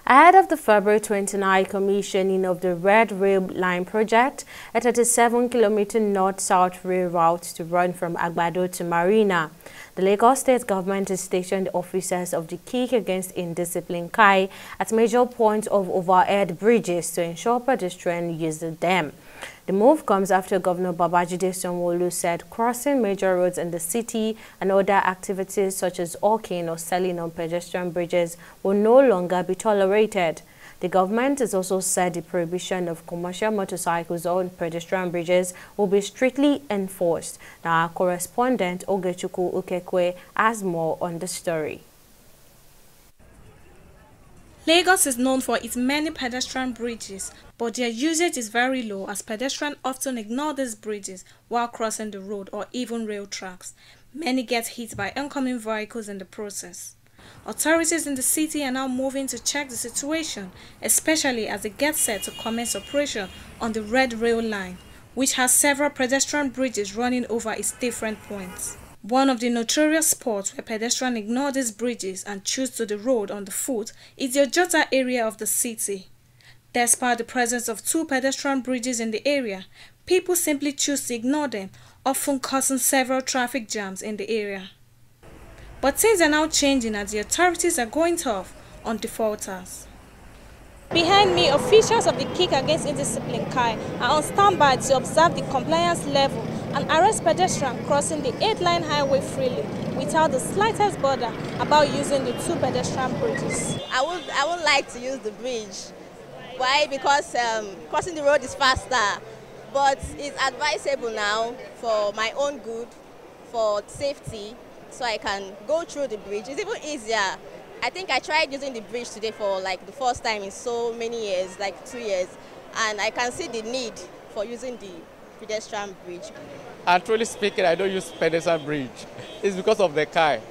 Ahead of the February 29 commissioning of the Red Rail Line project, a 37-kilometer north-south rail route to run from Agbado to Marina, the Lagos State government has stationed officers of the Kick Against Indiscipline (KAI) at major points of overhead bridges to ensure pedestrians use them. The move comes after Governor Babajide Sanwo-Olu said crossing major roads in the city and other activities such as hawking or selling on pedestrian bridges will no longer be tolerated. The government has also said the prohibition of commercial motorcycles on pedestrian bridges will be strictly enforced. Now, our correspondent Ogechukwu Ukekwe has more on the story. Lagos is known for its many pedestrian bridges, but their usage is very low as pedestrians often ignore these bridges while crossing the road or even rail tracks. Many get hit by oncoming vehicles in the process. Authorities in the city are now moving to check the situation, especially as they get set to commence operation on the Red Rail Line, which has several pedestrian bridges running over its different points. One of the notorious spots where pedestrians ignore these bridges and choose to the road on the foot is the Ojota area of the city. Despite the presence of 2 pedestrian bridges in the area, people simply choose to ignore them, often causing several traffic jams in the area. But things are now changing as the authorities are going tough on defaulters. Behind me, officials of the Kick Against Indiscipline (KAI) are on standby to observe the compliance level and arrest pedestrians crossing the 8-line highway freely without the slightest bother about using the 2 pedestrian bridges. I would like to use the bridge. Why? Because crossing the road is faster, but it's advisable now for my own good, for safety, so I can go through the bridge. It's even easier. I think I tried using the bridge today for like the first time in so many years, like 2 years, and I can see the need for using the pedestrian bridge. And truly speaking, I don't use pedestrian bridge. It's because of the KAI.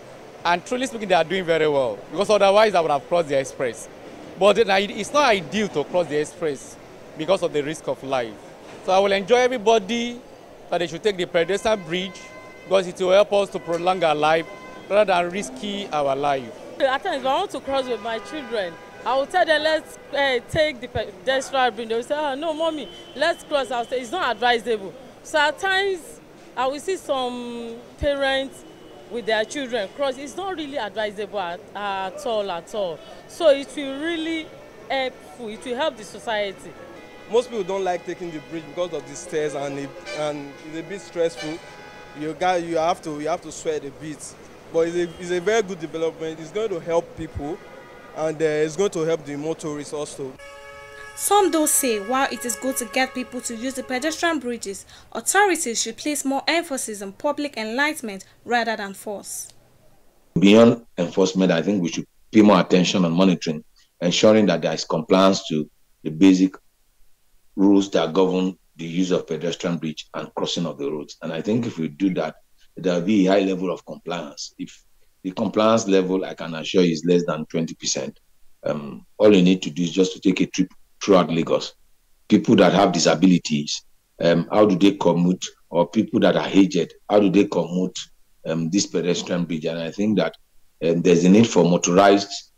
And truly speaking, they are doing very well, because otherwise I would have crossed the express. But it's not ideal to cross the express because of the risk of life. So I will enjoy everybody that they should take the pedestrian bridge because it will help us to prolong our life rather than risky our life. At times, if I want to cross with my children, I will tell them, let's take the pedestrian bridge. They will say, oh, no, mommy, let's cross. I will say, it's not advisable. So at times, I will see some parents with their children cross. It's not really advisable at all. So it will really helpful. It will help the society. Most people don't like taking the bridge because of the stairs, and it's a bit stressful. You have to sweat a bit. But it's a very good development. It's going to help people, and it's going to help the motorists also. Some though say while it is good to get people to use the pedestrian bridges, authorities should place more emphasis on public enlightenment rather than force. Beyond enforcement, I think we should pay more attention on monitoring, ensuring that there is compliance to the basic rules that govern the use of pedestrian bridge and crossing of the roads. And I think if we do that, there will be a high level of compliance. If the compliance level, I can assure you, is less than 20%, all you need to do is just to take a trip throughout Lagos. People that have disabilities, how do they commute? Or people that are aged, how do they commute this pedestrian bridge? And I think that there's a need for motorized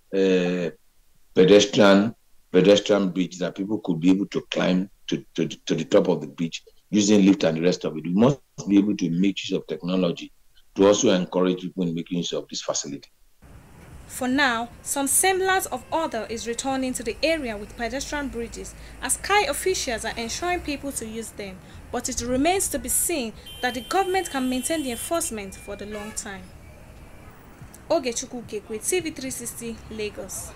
pedestrian bridge that people could be able to climb to the top of the bridge using lift and the rest of it. We must be able to make use of technology to also encourage people in making use of this facility. For now, some semblance of order is returning to the area with pedestrian bridges as KAI officials are ensuring people to use them, but it remains to be seen that the government can maintain the enforcement for the long time. Ogechukwu Ukekwe, TV360, Lagos.